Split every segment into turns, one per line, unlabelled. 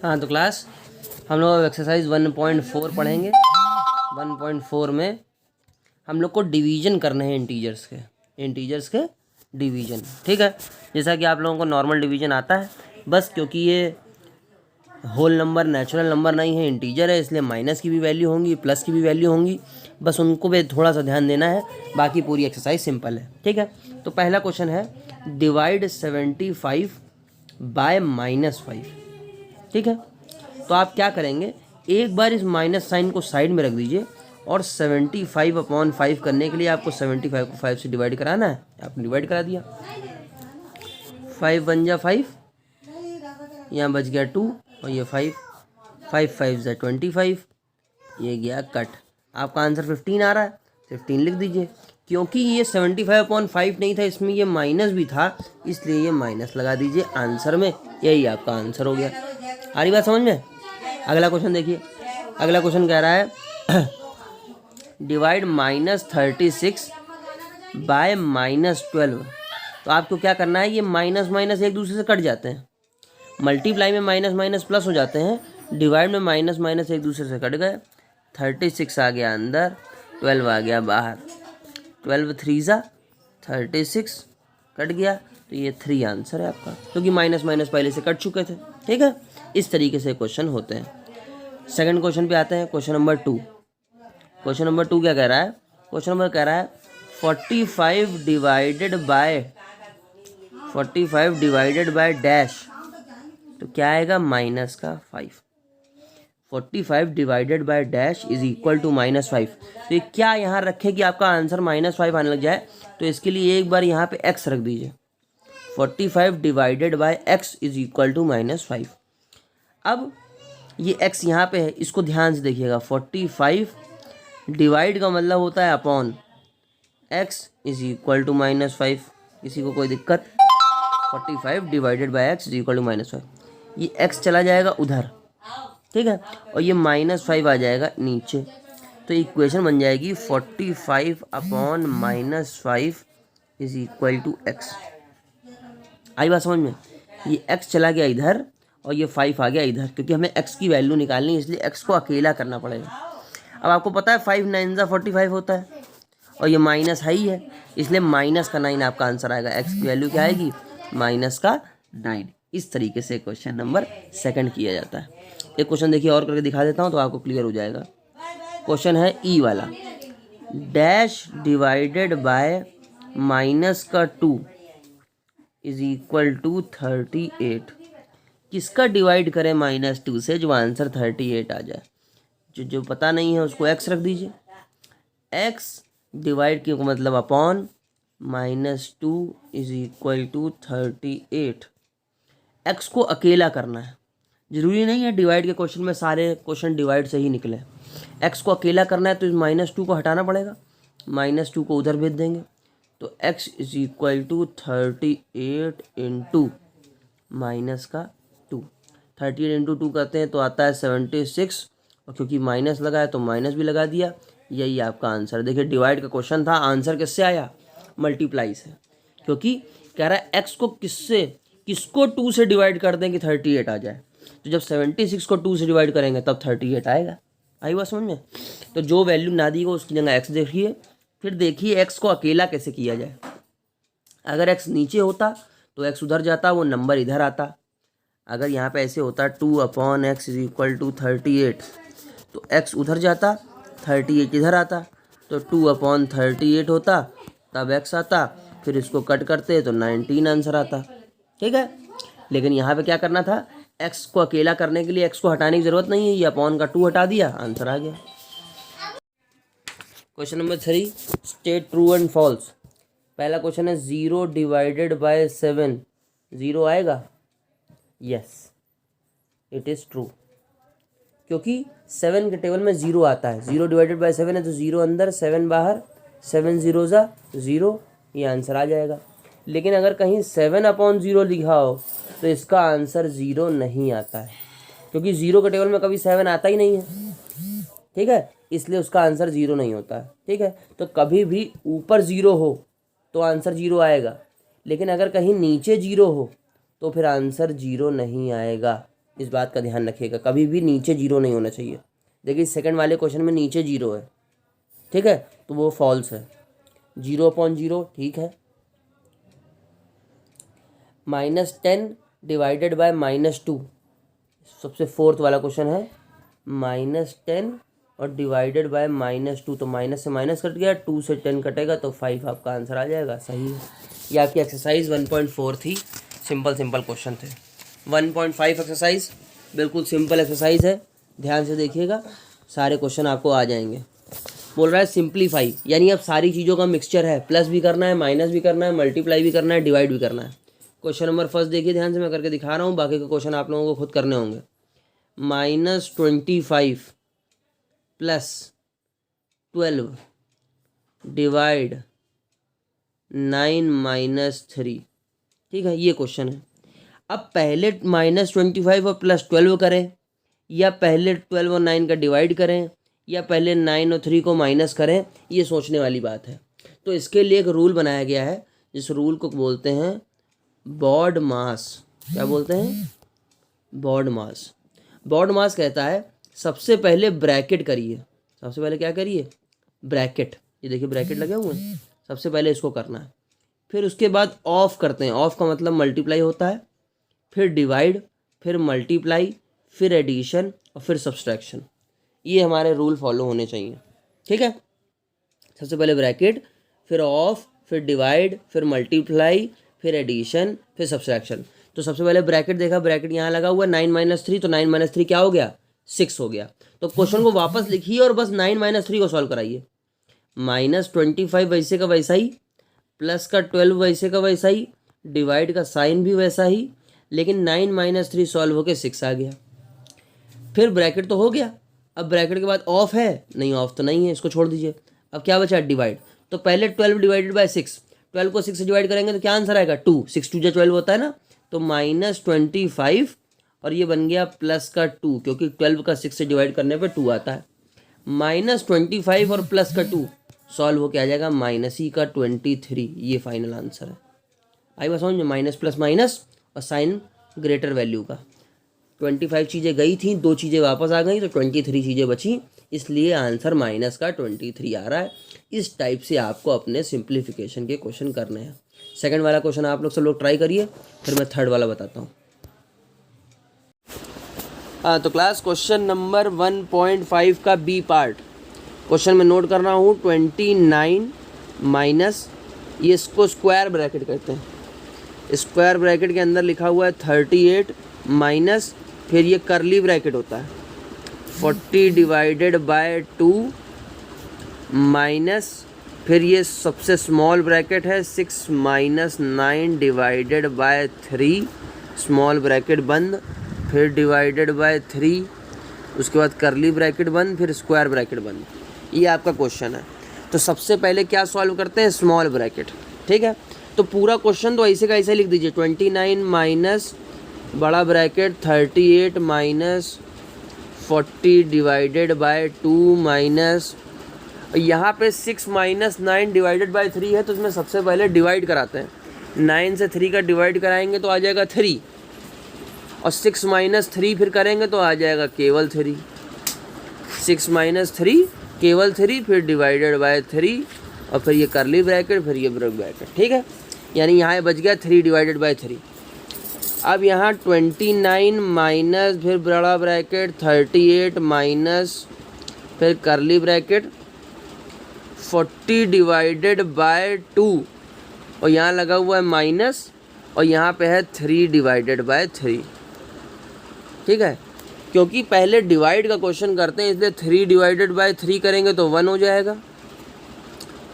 हाँ तो क्लास हम लोग एक्सरसाइज 1.4 पढ़ेंगे। 1.4 में हम लोग को डिवीजन करने हैं इंटीजर्स के डिवीजन। ठीक है, जैसा कि आप लोगों को नॉर्मल डिवीजन आता है, बस क्योंकि ये होल नंबर नेचुरल नंबर नहीं है, इंटीजर है, इसलिए माइनस की भी वैल्यू होंगी, प्लस की भी वैल्यू होंगी, बस उनको भी थोड़ा सा ध्यान देना है। बाकी पूरी एक्सरसाइज सिंपल है। ठीक है, तो पहला क्वेश्चन है डिवाइड 75 बाय -5। ठीक है, तो आप क्या करेंगे, एक बार इस माइनस साइन को साइड में रख दीजिए और 75/5 करने के लिए आपको 75 को 5 से डिवाइड कराना है। आपने डिवाइड करा दिया, 5 बन जा 5, यहाँ बच गया 2 और ये 5, 5 5 ज़ा 25, ये गया कट। आपका आंसर 15 आ रहा है, 15 लिख दीजिए। क्योंकि ये 75/5 नहीं था, इसमें ये माइनस भी था, इसलिए ये माइनस लगा दीजिए आंसर में। यही आपका आंसर हो गया। आ रही बात समझ में? अगला क्वेश्चन देखिए। अगला क्वेश्चन कह रहा है डिवाइड -36 बाय -12। तो आपको क्या करना है, ये माइनस माइनस एक दूसरे से कट जाते हैं, मल्टीप्लाई में माइनस माइनस प्लस हो जाते हैं, डिवाइड में माइनस माइनस एक दूसरे से कट गए। 36 आ गया अंदर, 12 आ गया बाहर, 12 3 ज़ा 36 कट गया, तो ये 3 आंसर है आपका, क्योंकि माइनस माइनस पहले से कट चुके थे। ठीक है, इस तरीके से क्वेश्चन होते हैं। सेकंड क्वेश्चन पे आते हैं, क्वेश्चन नंबर 2। क्वेश्चन नंबर 2 क्या कह रहा है? क्वेश्चन नंबर कह रहा है 45 डिवाइडेड बाय डैश। तो क्या आएगा, माइनस का 5। 45 divided by dash is equal to -5। तो ये क्या यहाँ रखे कि आपका आंसर -5 आने लग जाए, तो इसके लिए एक बार यहाँ पे x रख दीजिए। 45 divided by x is equal to -5। अब ये x यहाँ पे है, इसको ध्यान से देखिएगा। 45 डिवाइड का मतलब होता है upon, x is equal to -5। किसी को कोई दिक्कत? 45 divided by x is equal to -5। ये x चला जाएगा उधर, ठीक है, और ये -5 आ जाएगा नीचे। तो इक्वेशन बन जाएगी 45/-5 इज इक्वल टू x। आई बात समझ में? ये x चला गया इधर और ये 5 आ गया इधर, क्योंकि हमें x की वैल्यू निकालनी है, इसलिए x को अकेला करना पड़ेगा। अब आपको पता है 5 9 ज़ा 45 होता है, और ये माइनस है ही है, इसलिए माइनस का 9 आपका आंसर आएगा। x की वैल्यू क्या आएगी, माइनस का 9। इस तरीके से क्वेश्चन नंबर 2 किया जाता है। एक क्वेश्चन देखिए और करके दिखा देता हूँ तो आपको क्लियर हो जाएगा। क्वेश्चन है ई वाला, dash divided by -2 is equal to 38। किसका डिवाइड करें -2 से जो आंसर 38 आ जाए? जो पता नहीं है उसको x रख दीजिए। x डिवाइड के मतलब upon -2 is equal to 38। x को अकेला करना है, जरूरी नहीं है डिवाइड के क्वेश्चन में सारे क्वेश्चन डिवाइड से ही निकले। x को अकेला करना है तो इस -2 को हटाना पड़ेगा, -2 को उधर भेज देंगे, तो x is equal to 38 into minus का 2। 38 इंटू 2 करते हैं तो आता है 76, और क्योंकि माइनस लगा है तो माइनस भी लगा दिया। यही आपका आंसर। देखिए डिवाइड का क्वेश्चन था, आंसर किससे आया, मल्टीप्लाई से, क्योंकि कह रहा है x को किसको 2 से डिवाइड कर दें कि 38 आ जाए। तो जब 76 को 2 से डिवाइड करेंगे तब 38 आएगा। आई बात समझ में? तो जो वैल्यू ना दी हो उसकी जगह x देखिए, फिर देखिए x को अकेला कैसे किया जाए। अगर x नीचे होता तो x उधर जाता, वो नंबर इधर आता। अगर यहाँ पे ऐसे होता 2/x इज इक्वल टू 38, तो x उधर जाता, 38 इधर आता, तो 2/38 होता, तब x आता, फिर इसको कट करते तो 19 आंसर आता। ठीक है, लेकिन यहाँ पे क्या करना था, x को अकेला करने के लिए x को हटाने की ज़रूरत नहीं है, ये अपॉन का 2 हटा दिया, आंसर आ गया। Question number 3, state true and false. पहला क्वेश्चन है 0 डिवाइडेड बाय 7, 0 आएगा? यस, इट इज़ ट्रू, क्योंकि 7 के टेबल में 0 आता है। 0 डिवाइडेड बाय 7 है तो 0 अंदर 7 बाहर, 7 0 ज़ा 0, ये आंसर आ जाएगा। लेकिन अगर कहीं 7/0 लिखा हो तो इसका आंसर 0 नहीं आता है, क्योंकि 0 के टेबल में कभी 7 आता ही नहीं है। ठीक है, इसलिए उसका आंसर 0 नहीं होता है। ठीक है, तो कभी भी ऊपर 0 हो तो आंसर 0 आएगा, लेकिन अगर कहीं नीचे 0 हो तो फिर आंसर 0 नहीं आएगा। इस बात का ध्यान रखिएगा, कभी भी नीचे जीरो नहीं होना चाहिए। देखिए सेकंड वाले क्वेश्चन में नीचे जीरो है, ठीक है, तो वो फॉल्स है। 0/0 ठीक है। -10 डिवाइडेड बाय -2, सबसे फोर्थ वाला क्वेश्चन है। -10 और डिवाइडेड बाय -2, तो माइनस से माइनस कट गया, 2 से 10 कटेगा तो 5 आपका आंसर आ जाएगा। सही है। ये आपकी एक्सरसाइज 1.4 थी। सिंपल क्वेश्चन थे। 1.5 एक्सरसाइज बिल्कुल सिंपल एक्सरसाइज है, ध्यान से देखिएगा, सारे क्वेश्चन आपको आ जाएंगे। बोल रहा है सिंप्लीफाई, यानी अब सारी चीज़ों का मिक्सचर है, प्लस भी करना है, माइनस भी करना है, मल्टीप्लाई भी करना है, डिवाइड भी करना है। क्वेश्चन नंबर फर्स्ट देखिए ध्यान से, मैं करके दिखा रहा हूँ, बाकी के क्वेश्चन आप लोगों को खुद करने होंगे। -25 + 12 डिवाइड 9 - 3, ठीक है, ये क्वेश्चन है। अब पहले -25 और +12 करें, या पहले 12 और 9 का डिवाइड करें, या पहले 9 और 3 को माइनस करें, ये सोचने वाली बात है। तो इसके लिए एक रूल बनाया गया है, जिस रूल को बोलते हैं बॉड मास। क्या बोलते हैं? बॉड मास। बॉड मास कहता है सबसे पहले ब्रैकेट करिए। सबसे पहले क्या करिए? ब्रैकेट। ये देखिए ब्रैकेट लगे हुए हैं, सबसे पहले इसको करना है। फिर उसके बाद ऑफ करते हैं। ऑफ का मतलब मल्टीप्लाई होता है, फिर डिवाइड, फिर मल्टीप्लाई, फिर एडिशन और फिर सब्सट्रैक्शन। ये हमारे रूल फॉलो होने चाहिए, ठीक है। सबसे पहले ब्रैकेट, फिर ऑफ, फिर डिवाइड, फिर मल्टीप्लाई, फिर एडिशन, फिर सब्सट्रैक्शन। तो सबसे पहले ब्रैकेट देखा, ब्रैकेट यहाँ लगा हुआ है 9 - 3, तो 9 - 3 क्या हो गया? 6 हो गया। तो क्वेश्चन को वापस लिखिए और बस 9 - 3 को सॉल्व कराइए। -25 वैसे का वैसा ही, प्लस का 12 वैसे का वैसा ही, डिवाइड का साइन भी वैसा ही, लेकिन 9 - 3 सॉल्व होके 6 आ गया। फिर ब्रैकेट तो हो गया, अब ब्रैकेट के बाद ऑफ है? नहीं, ऑफ तो नहीं है, इसको छोड़ दीजिए। अब क्या बचा? डिवाइड। तो पहले 12 डिवाइडेड बाय 6, 12 को 6 से डिवाइड करेंगे तो क्या आंसर आएगा? 2। 6 × 2 = 12 होता है ना, तो -25 और ये बन गया प्लस का 2, क्योंकि 12 का 6 से डिवाइड करने पे 2 आता है। -25 और प्लस का 2 सॉल्व हो के आ जाएगा -23। ये फाइनल आंसर है। आई बात समझ में? माइनस प्लस माइनस और साइन ग्रेटर वैल्यू का। 25 चीज़ें गई थी, 2 चीज़ें वापस आ गई, तो 23 चीज़ें बची, इसलिए आंसर -23 आ रहा है। इस टाइप से आपको अपने सिंप्लीफिकेशन के क्वेश्चन करने हैं। सेकंड वाला क्वेश्चन आप लोग सब लोग ट्राई करिए, फिर मैं थर्ड वाला बताता हूँ। हाँ, तो क्लास क्वेश्चन नंबर 1.5 का बी पार्ट क्वेश्चन में नोट करना हूँ। 29 माइनस, ये इसको स्क्वायर ब्रैकेट कहते हैं। स्क्वायर ब्रैकेट के अंदर लिखा हुआ है 38 माइनस, फिर ये करली ब्रैकेट होता है 40 डिवाइडेड बाय 2 माइनस, फिर ये सबसे स्मॉल ब्रैकेट है 6 - 9 डिवाइडेड बाय 3, स्मॉल ब्रैकेट बंद, फिर डिवाइडेड बाय 3, उसके बाद करली ब्रैकेट बंद, फिर स्क्वायर ब्रैकेट बंद। ये आपका क्वेश्चन है। तो सबसे पहले क्या सॉल्व करते हैं? स्मॉल ब्रैकेट, ठीक है। तो पूरा क्वेश्चन तो ऐसे का ऐसे लिख दीजिए। 29 माइनस बड़ा bracket 38 minus 40 divided by 2 minus, यहाँ पे 6 - 9 डिवाइडेड बाय 3 है, तो इसमें सबसे पहले डिवाइड कराते हैं। 9 से 3 का डिवाइड कराएंगे तो आ जाएगा 3, और 6 - 3 फिर करेंगे तो आ जाएगा केवल 3। 6 - 3 केवल 3, फिर डिवाइडेड बाय 3, और फिर ये करली ब्रैकेट, फिर ये ब्रैकेट, ठीक है। यानी यहाँ बच गया 3 डिवाइडेड बाय 3। अब यहाँ 29 माइनस, फिर बड़ा ब्रैकेट 38 माइनस, फिर करली ब्रैकेट 40 डिवाइडेड बाय 2, और यहाँ लगा हुआ है माइनस, और यहाँ पे है 3 डिवाइडेड बाय 3, ठीक है। क्योंकि पहले डिवाइड का क्वेश्चन करते हैं, इसलिए 3 डिवाइडेड बाय 3 करेंगे तो 1 हो जाएगा,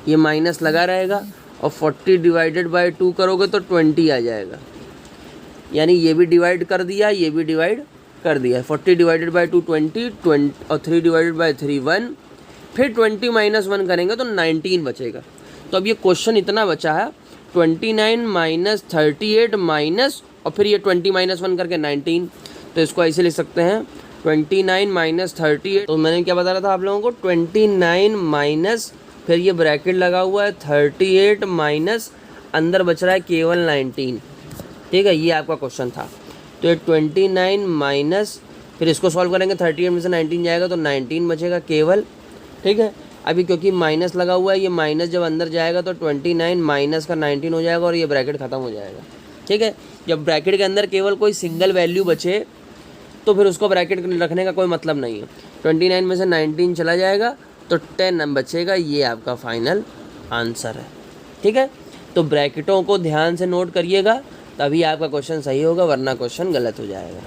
ये माइनस लगा रहेगा, और 40 डिवाइडेड बाय 2 करोगे तो 20 आ जाएगा। यानी ये भी डिवाइड कर दिया, ये भी डिवाइड कर दिया। 40 डिवाइडेड बाय 2 20, और 3 डिवाइडेड बाय 3 1, फिर 20 - 1 करेंगे तो 19 बचेगा। तो अब ये क्वेश्चन इतना बचा है 29 माइनस 38 माइनस, और फिर ये 20 - 1 करके 19। तो इसको ऐसे लिख सकते हैं 29 माइनस 38। तो मैंने क्या बता रहा था आप लोगों को? 29 माइनस, फिर ये ब्रैकेट लगा हुआ है 38 माइनस, अंदर बच रहा है केवल 19, ठीक है। ये आपका क्वेश्चन था। तो ये 29 माइनस, फिर इसको सॉल्व करेंगे 38 में से 19 जाएगा तो 19 बचेगा केवल, ठीक है। अभी क्योंकि माइनस लगा हुआ है, ये माइनस जब अंदर जाएगा तो 29 माइनस का 19 हो जाएगा और ये ब्रैकेट ख़त्म हो जाएगा, ठीक है। जब ब्रैकेट के अंदर केवल कोई सिंगल वैल्यू बचे तो फिर उसको ब्रैकेट रखने का कोई मतलब नहीं है। 29 में से 19 चला जाएगा तो 10 बचेगा, ये आपका फाइनल आंसर है, ठीक है। तो ब्रैकेटों को ध्यान से नोट करिएगा, तभी आपका क्वेश्चन सही होगा, वरना क्वेश्चन गलत हो जाएगा।